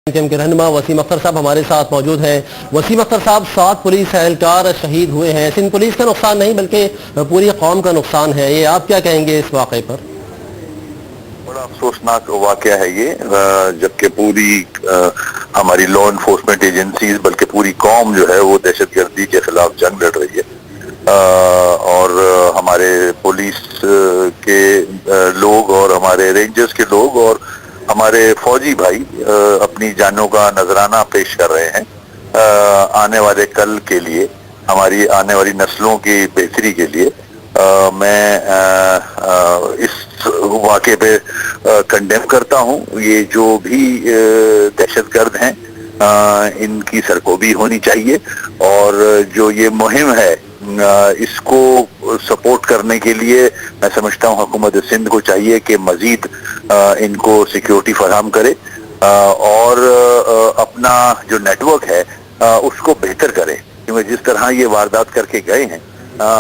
के रहनुमा वसीम अख्तर साहब हमारे साथ मौजूद हैं। वसीम अख्तर साहब, 7 पुलिस एहलकार शहीद हुए हैं। सिंध पुलिस का नुकसान नहीं बल्कि पूरी कौम का नुकसान है, ये आप क्या कहेंगे इस वाक़े पर? बड़ा अफसोसनाक वाक़या है ये, जबकि पूरी हमारी लॉ इन्फोर्समेंट एजेंसीज बल्कि पूरी कौम जो है वो दहशतगर्दी के खिलाफ जंग लड़ रही है। और हमारे पुलिस के लोग और हमारे रेंजर्स के लोग और हमारे फौजी भाई अपनी जानों का नजराना पेश कर रहे हैं आने वाले कल के लिए, हमारी आने वाली नस्लों की बेहतरी के लिए। मैं इस वाक़े पे कंडेम करता हूँ। ये जो भी दहशतगर्द हैं इनकी सरकोबी होनी चाहिए, और जो ये मुहिम है इसको सपोर्ट करने के लिए मैं समझता हूँ हुकूमत सिंध को चाहिए कि मजीद इनको सिक्योरिटी फराहम करे और अपना जो नेटवर्क है उसको बेहतर करे, क्योंकि जिस तरह ये वारदात करके गए हैं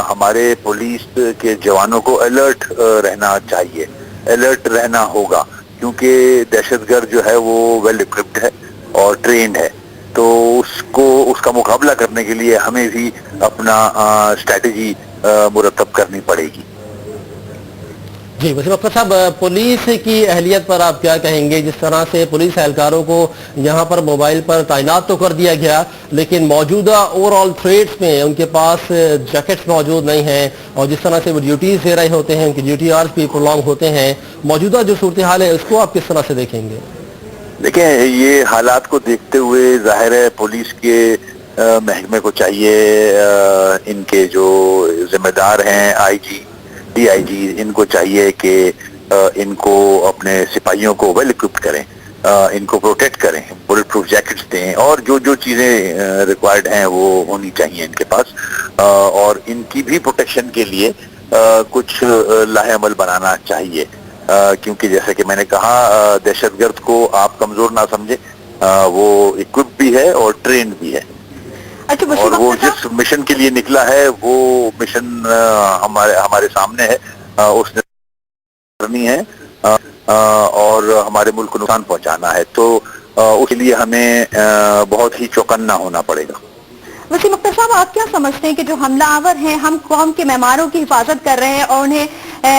हमारे पुलिस के जवानों को अलर्ट रहना चाहिए, अलर्ट रहना होगा, क्योंकि दहशतगर्द जो है वो वेल इक्विप्ड है और ट्रेंड है। तो उसका मुकाबला करने के लिए हमें भी अपना स्ट्रैटेजी मुरतब करनी पड़ेगी। जी वसीम अख्तर साहब, पुलिस की अहलियत पर आप क्या कहेंगे? जिस तरह से पुलिस एहलकारों को यहाँ पर मोबाइल पर तैनात तो कर दिया गया, लेकिन मौजूदा ओवरऑल थ्रेड्स में उनके पास जैकेट्स मौजूद नहीं हैं, और जिस तरह से वो ड्यूटीज दे रहे होते हैं उनकी ड्यूटी आवर्स भी प्रोलॉन्ग होते हैं। मौजूदा जो सूरत हाल है उसको आप किस तरह से देखेंगे? देखिए, ये हालात को देखते हुए जाहिर है पुलिस के महकमे को चाहिए, इनके जो जिम्मेदार हैं आईजी डीआईजी, इनको चाहिए कि इनको अपने सिपाहियों को वेल इक्विप्ड करें, इनको प्रोटेक्ट करें, बुलेट प्रूफ जैकेट्स दें, और जो चीज़ें रिक्वायर्ड हैं वो होनी चाहिए इनके पास। और इनकी भी प्रोटेक्शन के लिए कुछ लाहेअमल बनाना चाहिए, क्योंकि जैसे कि मैंने कहा दहशतगर्द को आप कमज़ोर ना समझे, वो इक्विप भी है और ट्रेंड भी है। अच्छा, और वो जिस मिशन के लिए निकला है वो मिशन हमारे सामने है, उसने करनी है और हमारे मुल्क को नुकसान पहुंचाना है, तो उसके लिए हमें बहुत ही चौकन्ना होना पड़ेगा। वसीम अख्तर साहब, आप क्या समझते हैं कि जो हमलावर हैं, हम कौम के मेहमानों की हिफाजत कर रहे हैं और उन्हें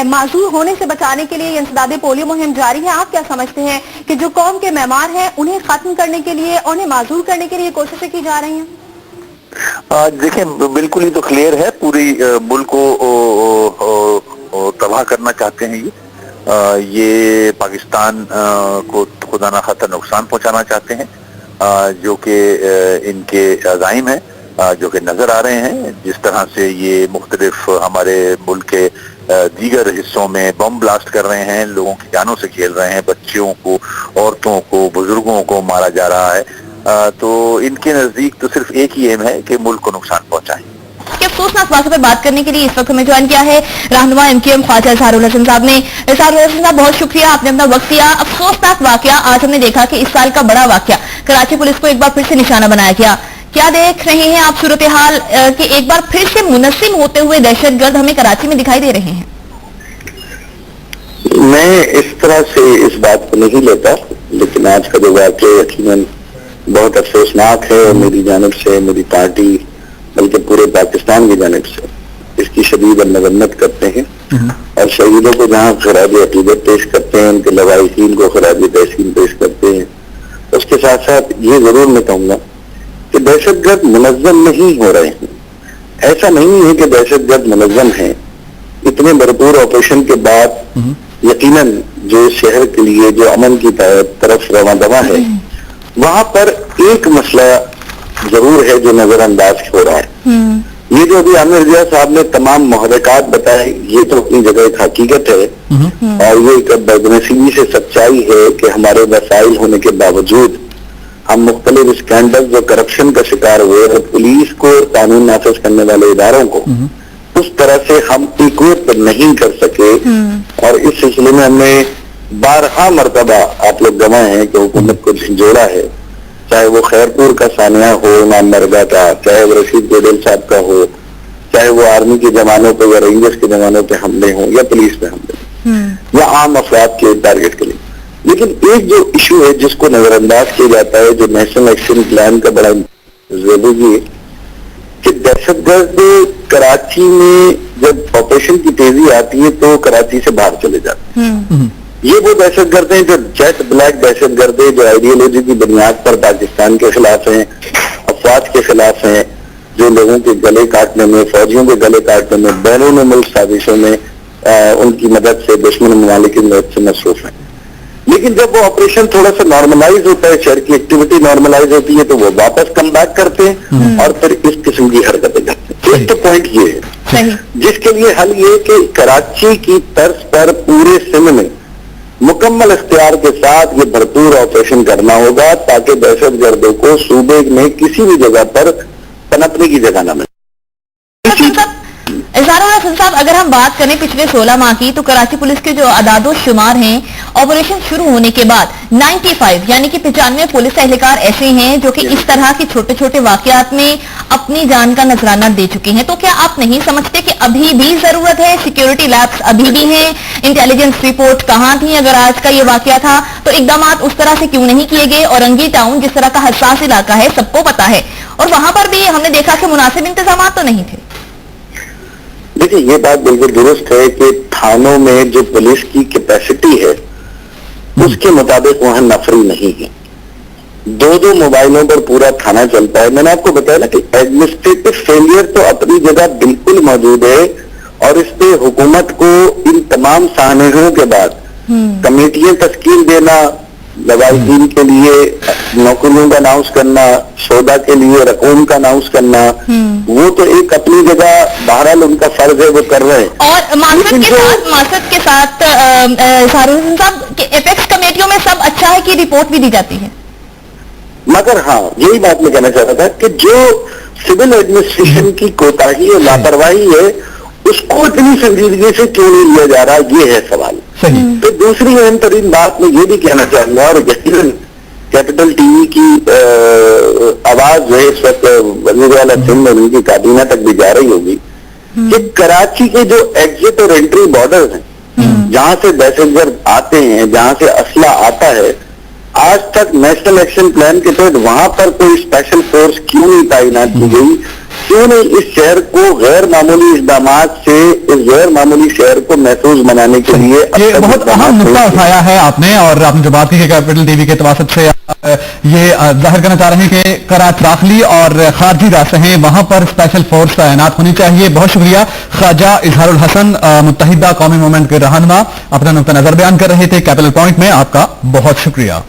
माजूर होने से बचाने के लिए इंसदादे पोलियो मुहिम जारी है, आप क्या समझते हैं कि जो कौम के मेहमान हैं उन्हें खत्म करने के लिए और उन्हें माजूर करने के लिए कोशिशें की जा रही हैं? देखिए, बिल्कुल ही तो क्लियर है, पूरी मुल्क को तबाह करना चाहते हैं ये पाकिस्तान को खुदा ना खास्ता नुकसान पहुंचाना चाहते हैं, जो कि इनके अज़ाइम है, जो कि नजर आ रहे हैं। जिस तरह से ये मुख्तलिफ हमारे मुल्क के दीगर हिस्सों में बम ब्लास्ट कर रहे हैं, लोगों की जानों से खेल रहे हैं, बच्चियों को, औरतों को, बुजुर्गों को मारा जा रहा है, तो इनके नजदीक तो सिर्फ एक ही एम है कि मुल्क को नुकसान पहुंचाएं। अफसोसनाक वाक़े पर बात करने के लिए इस वक्त हमें ज्वाइन किया है रहनुमा एमकेएम ख्वाजा इजहारुल हसन साहब ने। इजहारुल हसन साहब, बहुत शुक्रिया, आपने अपना वक्त दिया। अफसोसनाक वाक़या आज हमने देखा कि इस साल का बड़ा वाक़या, कराची पुलिस को एक बार फिर से निशाना बनाया गया। क्या देख रहे हैं आप सूरत हाल कि एक बार फिर से मुनस्सिम होते हुए दहशतगर्द हमें कराची में दिखाई दे रहे हैं? मैं इस तरह से इस बात को नहीं लेता, लेकिन आज का जो वाक़या यकीनन बहुत अफसोसनाक है, और मेरी जानिब से, मेरी पार्टी बल्कि पूरे पाकिस्तान की जानिब से इसकी शदीद मज़म्मत करते हैं, और शहीदों को जहाँ खराज अक़ीदत पेश करते हैं, उनके लवाहिकीन को खराज तहसीन पेश करते हैं। उसके साथ साथ ये जरूर मैं कहूँगा कि दहशतगर्द मुनज़्ज़म नहीं हो रहे हैं। ऐसा नहीं है कि दहशतगर्द मुनज़्ज़म है। इतने भरपूर ऑपरेशन के बाद यकीनन जो शहर के लिए जो अमन की तरफ रवा दवा है, वहां पर एक मसला जरूर है जो नजरअंदाज हो रहा है। ये जो अभी आमिर रज़ा साहब ने तमाम मुहर्रिकात बताए, ये तो अपनी जगह एक हकीकत है, और ये एक बदनसीबी से सच्चाई है कि हमारे वसाइल होने के बावजूद हम मुख्तलिफ स्कैंडल जो करप्शन का शिकार हुए और पुलिस को, कानून नाफिज करने वाले इदारों को उस तरह से हम इक्विप नहीं कर सके। और इस सिलसिले में हमने 12 मरतबा आप लोग गवाह हैं कि हुकूमत को झंझोड़ा है, चाहे वो खैरपुर का सानिया हो, इमाम मरगा का, चाहे वो रशीद गोडेल साहब का हो, चाहे वो आर्मी के जवानों पे या रेंजर्स के जवानों पे हमले हों या पुलिस पे हमले या आम अफराद के टारगेट के लिए। لیکن ایک جو ایشو ہے جس کو نظر انداز کیا جاتا ہے، جو نیشنل ایکشن پلان کا بڑا ضروری ہے کہ دہشت گرد کراچی میں جب آپریشن کی تیزی آتی ہے تو کراچی سے باہر چلے جاتے ہیں. یہ وہ دہشت گرد ہیں جو جیٹ بلیک دہشت گرد ہیں، جو آئیڈیالوجی کی بنیاد پر پاکستان کے خلاف ہیں، افواج کے خلاف ہیں، جو لوگوں کے گلے کاٹنے میں، فوجیوں کے گلے کاٹنے میں، بیرون ملک سازشوں میں ان کی مدد سے دشمن ممالک کی مدد سے مصروف ہیں. لیکن جب وہ آپریشن تھوڑا سا نارملائز ہوتا ہے، شہر کی ایکٹیویٹی نارملائز ہوتی ہے، تو وہ واپس کم بیک کرتے ہیں اور پھر اس قسم کی حرکتیں کرتے ہیں. ایک تو پوائنٹ یہ ہے جس کے لیے حل یہ کہ کراچی کی طرز پر پورے سندھ میں مکمل اختیار کے ساتھ یہ بھرپور آپریشن کرنا ہوگا تاکہ دہشت گردوں کو صوبے میں کسی بھی جگہ پر پنپنے کی جگہ نہ ملے. اظہار حسن صاحب، اگر ہم بات کریں پچھلے 16 ماہ کی، تو کراچی پولیس کے جو اعداد و شمار ہیں آپریشن شروع ہونے کے بعد 95 یعنی کہ 95 پولیس اہلکار ایسے ہیں جو کہ اس طرح کے چھوٹے چھوٹے واقعات میں اپنی جان کا نذرانہ دے چکے ہیں. تو کیا آپ نہیں سمجھتے کہ ابھی بھی ضرورت ہے؟ سیکیورٹی لیبس ابھی بھی ہیں، انٹیلیجنس رپورٹ کہاں تھی اگر آج کا یہ واقعہ تھا؟ تو اقدامات اس طرح سے کیوں نہیں کیے گئے؟ اورنگی ٹاؤن جس طرح کا حساس علاقہ ہے، سب کو پتا ہے، اور وہاں پر بھی ہم نے دیکھا کہ مناسب انتظامات تو نہیں تھے. دیکھیے، یہ بات بالکل درست ہے کہ تھانوں میں جو پولیس کی کیپیسٹی ہے اس کے مطابق وہاں نفری نہیں ہے. 2 موبائلوں پر پورا تھانہ چلتا ہے. میں نے آپ کو بتایا نا کہ ایڈمنسٹریٹو فیلئر تو اپنی جگہ بالکل موجود ہے، اور اس پہ حکومت کو ان تمام سانحوں کے بعد کمیٹیاں تشکیل دینا، لوازمین کے لیے نوکریوں کا اناؤنس کرنا، سودا کے لیے رقوم کا اناؤنس کرنا، وہ تو ایک اپنی جگہ بہرحال ان کا فرض ہے، وہ کر رہے ہیں. اور معذرت کے ساتھ اظہار حسن صاحب، ایپیکس کمیٹیوں میں سب اچھا ہے کہ رپورٹ بھی دی جاتی ہے، مگر ہاں یہی بات میں کہنا چاہ رہا تھا کہ جو سول ایڈمنسٹریشن کی کوتاہی اور لاپرواہی ہے اس کو اتنی سنجیدگی سے کیوں نہیں لیا جا رہا، یہ ہے سوال. تو دوسری اہم ترین بات میں یہ بھی کہنا چاہوں گا، اور یقیناً کیپٹل ٹی وی کی آواز جو ہے اس وقت وزیر اعلیٰ سندھ میں ان کی کابینہ تک بھی جا رہی ہوگی، کہ کراچی کے جو ایگزٹ اور انٹری بارڈرز ہیں جہاں سے دہشت گرد آتے ہیں، جہاں سے اسلحہ آتا ہے، آج تک نیشنل ایکشن پلان کے تحت وہاں پر کوئی اسپیشل فورس کیوں نہیں تعینات کی گئی؟ کیوں نہیں اس شہر کو غیر معمولی اقدامات سے اس غیر معمولی شہر کو محفوظ بنانے کے لیے؟ یہ بہت اہم نقطہ اٹھایا ہے آپ نے، اور آپ نے جو بات کی کہ کیپٹل ٹی وی کے تواسط سے یہ ظاہر کرنا چاہ رہے ہیں کہ کراچی داخلی اور خارجی راستے ہیں، وہاں پر اسپیشل فورس تعینات ہونی چاہیے. بہت شکریہ. خواجہ اظہار الحسن، متحدہ قومی موومنٹ کے رہنما، اپنا نقطہ نظر بیان کر رہے تھے کیپٹل پوائنٹ میں. آپ کا بہت شکریہ.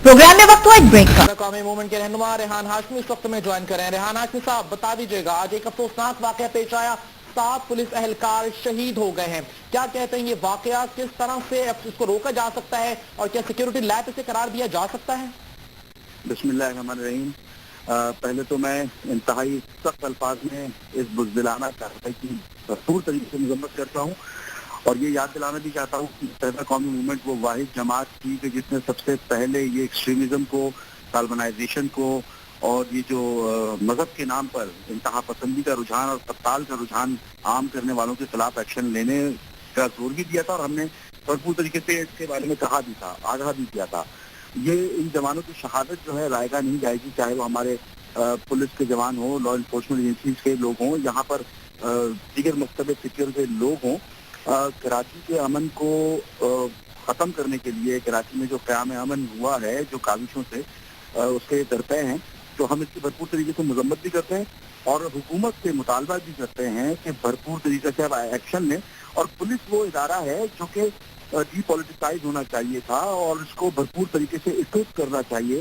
پروگرام میں وقت ہوا ایک بریک کا. قومی موومنٹ کے رہنما ریحان ہاشمی اس وقت میں جوائن کر رہے ہیں. ریحان ہاشمی صاحب، بتا دیجیے گا، آج ایک افسوسناک واقعہ پیش آیا، 7 پولیس اہلکار شہید ہو گئے ہیں. کیا کہتے ہیں یہ واقعہ کس طرح سے اس کو روکا جا سکتا ہے، اور کیا سیکیورٹی لیب اسے قرار دیا جا سکتا ہے؟ بسم اللہ الرحمن الرحیم. پہلے تو میں انتہائی سخت الفاظ میں اس بزدلانہ کارروائی کی بھرپور طریقے سے مذمت کرتا ہوں، اور یہ یاد دلانا بھی چاہتا ہوں کہ متحدہ قومی موومنٹ وہ واحد جماعت تھی کہ جس نے سب سے پہلے یہ ایکسٹریمزم کو، طالبانائزیشن کو، اور یہ جو مذہب کے نام پر انتہا پسندی کا رجحان اور قتال کا رجحان عام کرنے والوں کے خلاف ایکشن لینے کا زور بھی دیا تھا، اور ہم نے بھرپور طریقے سے اس کے بارے میں کہا بھی تھا، آگاہ بھی کیا تھا. یہ ان جوانوں کی شہادت جو ہے رائگاں نہیں جائے گی، چاہے وہ ہمارے پولیس کے جوان ہوں، لا انفورسمنٹ ایجنسیز کے لوگ ہوں، یہاں پر دیگر مختلف سیکٹر کے لوگ ہوں. کراچی کے امن کو ختم کرنے کے لیے، کراچی میں جو قیام امن ہوا ہے جو کاوشوں سے، اس کے درپے ہیں، تو ہم اس کی بھرپور طریقے سے مذمت بھی کرتے ہیں، اور حکومت سے مطالبہ بھی کرتے ہیں کہ بھرپور طریقے سے اب ایکشن لیں. اور پولیس وہ ادارہ ہے جو کہ ڈی پولیٹیسائز ہونا چاہیے تھا، اور اس کو بھرپور طریقے سے اکوپ کرنا چاہیے.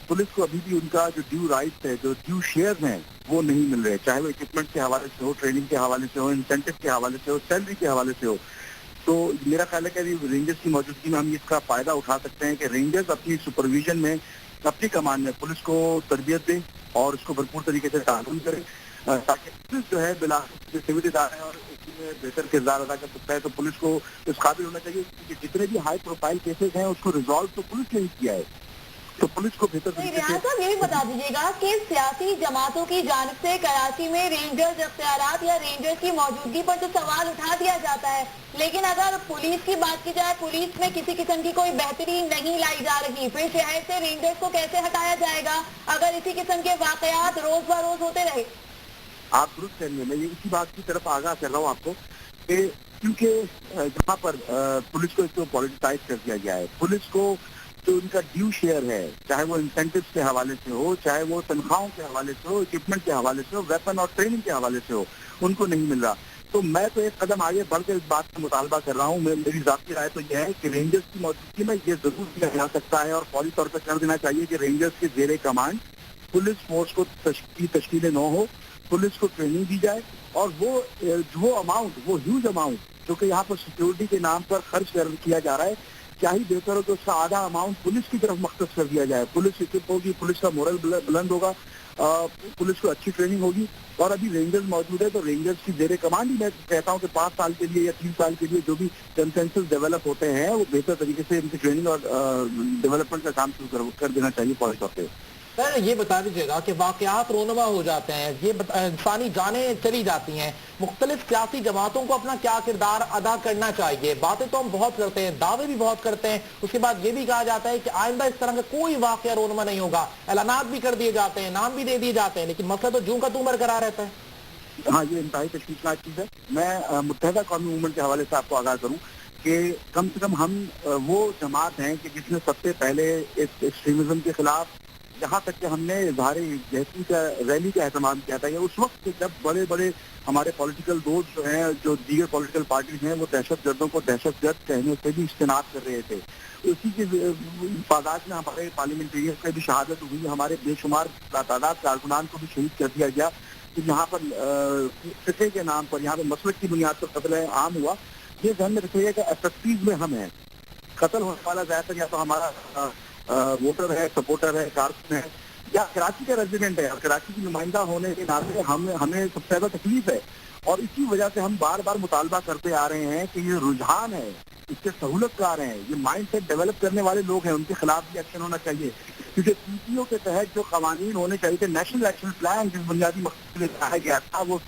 پولیس کو ابھی بھی ان کا جو ڈیو رائٹس ہے، جو ڈیو شیئر ہیں، وہ نہیں مل رہے، چاہے وہ اکوپمنٹ کے حوالے سے ہو، ٹریننگ کے حوالے سے ہو، انسینٹو کے حوالے سے ہو، سیلری کے حوالے سے ہو. تو میرا خیال ہے کہ رینجرز کی موجودگی میں ہم اس کا فائدہ اٹھا سکتے ہیں کہ رینجرز اپنی سپرویژن میں، اپنی کمان میں پولیس کو تربیت دیں اور اس کو بھرپور طریقے سے تعاون کریں، تاکہ پولیس جو ہے بالآخر سول ادارہ ہے اور اس میں بہتر کردار ادا کر سکتا ہے. تو پولیس کو اس قابل ہونا چاہیے کہ جتنے بھی ہائی پروفائل کیسز ہیں اس کو ریزالو تو پولیس نے ہی کیا ہے. तो पुलिस को बेहतर नहीं, तरीके रियान से साहब ये भी बता दीजिएगा कि सियासी जमातों की जानिब से कराची में रेंजर्स इख्तियारात या रेंजर्स की मौजूदगी पर जो सवाल उठा दिया जाता है, लेकिन अगर पुलिस की बात की जाए, पुलिस में किसी किस्म की कोई बेहतरी नहीं लाई जा रही, फिर शहर से रेंजर्स को कैसे हटाया जाएगा अगर इसी किस्म के वाकयात रोज ब रोज होते रहे? आप दुरुस्त करिए, मैं ये इसी बात की तरफ आगाह कर रहा हूँ आपको कि क्योंकि यहाँ पर पुलिस को इसको पॉलिटिसाइज कर दिया गया है। पुलिस को जो उनका ड्यू शेयर है, चाहे वो इंसेंटिव्स के हवाले से हो, चाहे वो तनख्वाहों के हवाले से हो, इक्विपमेंट के हवाले से हो, वेपन और ट्रेनिंग के हवाले से हो, उनको नहीं मिल रहा। तो मैं तो एक कदम आगे बढ़कर इस बात का मुतालबा कर रहा हूँ। मेरी ज़ाती राय तो यह है कि रेंजर्स की मौजूदगी में ये जरूर किया जा सकता है और फौरी तौर पर कर देना चाहिए कि रेंजर्स के जेरे कमांड पुलिस फोर्स को तश्कील न हो, पुलिस को ट्रेनिंग दी जाए और वो अमाउंट, वो ह्यूज अमाउंट जो कि यहाँ पर सिक्योरिटी के नाम पर खर्च किया जा रहा है, क्या ही बेहतर हो कि उसका आधा अमाउंट पुलिस की तरफ मख्तस कर दिया जाए। पुलिस इक्विप होगी, पुलिस का मोरल बुलंद होगा, पुलिस को अच्छी ट्रेनिंग होगी। और अभी रेंजर्स मौजूद है तो रेंजर्स की जेरे कमांड ही मैं कहता हूँ कि 5 साल के लिए या 3 साल के लिए जो भी कंसेंसस डेवलप होते हैं वो बेहतर तरीके से उनकी ट्रेनिंग और डेवलपमेंट का काम शुरू कर देना चाहिए फौरी तौर पर। सर ये बता दीजिएगा कि वाकयात रोनमा हो जाते हैं, ये इंसानी जानें चली जाती हैं, मुख्तलिफ सियासी जमातों को अपना क्या किरदार अदा करना चाहिए? बातें तो हम बहुत करते हैं, दावे भी बहुत करते हैं, उसके बाद ये भी कहा जाता है कि आइंदा इस तरह का कोई वाकया रोनमा नहीं होगा, ऐलानात भी कर दिए जाते हैं, नाम भी दे दिए जाते हैं, लेकिन मसला तो जूं का तू बरकरार रहता है। हाँ, ये इंतहाई तशवीशनाक चीज़ है। मैं मुत्तहिदा कौमी मूवमेंट के हवाले से आपको आगाह करूँ कि कम से कम हम वो जमात हैं कि जिसने सबसे पहले इस एक्सट्रीमिज्म के खिलाफ, यहाँ तक कि हमने इजहार यकजहती का रैली का एहतमाम किया था, या उस वक्त जब बड़े बड़े हमारे पॉलिटिकल दोस्त जो हैं, जो दीगर पॉलिटिकल पार्टीज हैं, वो दहशतगर्दों को दहशतगर्द कहने से भी इज्तनाब कर रहे थे। उसी के तादाद में हमारे पार्लियामेंटेरियन की भी शहादत हुई, हमारे बेशुमार तादाद कारकुनान को भी शहीद कर दिया गया। कि यहाँ पर फिक्र के नाम पर, यहाँ पर मसलक की बुनियाद पर कत्ल आम हुआ। ये ध्यान में रखिएगा कि एफएसपीज में हम हैं, कत्ल होने वाला ज्यादातर या तो हमारा वोटर है, सपोर्टर है, कारकुन है, या कराची का रेजिडेंट है। और कराची की नुमाइंदा होने के नाते हमें सबसे ज्यादा तकलीफ है और इसी वजह से हम बार बार मुतालबा करते आ रहे हैं कि ये रुझान है, इसके सहूलतकार हैं, ये माइंड सेट डेवलप करने वाले लोग हैं, उनके खिलाफ भी एक्शन होना चाहिए। क्योंकि पीटीओ के तहत जो कवानीन होने चाहिए थे, नेशनल एक्शन प्लान जिस बुनियादी मकसद के लिए लाया गया था, वो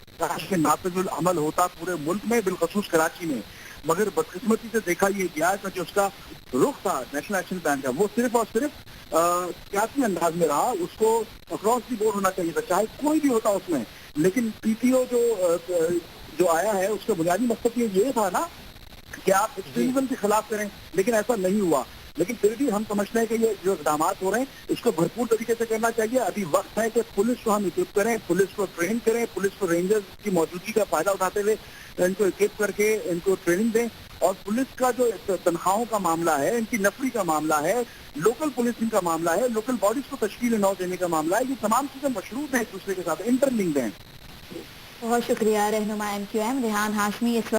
नाफिजुल अमल होता पूरे मुल्क में, बिलखसूस कराची में। मगर बदकिस्मती से देखा ये गया कि जो उसका रुख था नेशनल एक्शन प्लान का, वो सिर्फ और सिर्फ सियासी अंदाज में रहा। उसको अक्रॉस दी बोर्ड होना चाहिए था, चाहे कोई भी होता उसमें। लेकिन पीटीओ जो आया है, उसका बुनियादी मकसद ये था ना कि आप एक्सट्रीमिज्म के खिलाफ करें, लेकिन ऐसा नहीं हुआ। लेकिन फिर भी हम समझते हैं कि ये जो इक़दाम हो रहे हैं, इसको भरपूर तरीके से करना चाहिए। अभी वक्त है कि पुलिस को हम इक्विप करें, पुलिस को ट्रेन करें, पुलिस को रेंजर्स की मौजूदगी का फायदा उठाते हुए इनको इक्विप करके इनको ट्रेनिंग दें। और पुलिस का जो तनख्वाहों का मामला है, इनकी नफरी का मामला है, लोकल पुलिसिंग का मामला है, लोकल बॉडीज को तश्कील नौ देने का मामला है, ये तमाम चीजें मशरूत हैं एक दूसरे के साथ, इंटरलिंक्ड हैं। बहुत शुक्रिया रहनुमा MQM रेहान हाशमी। इस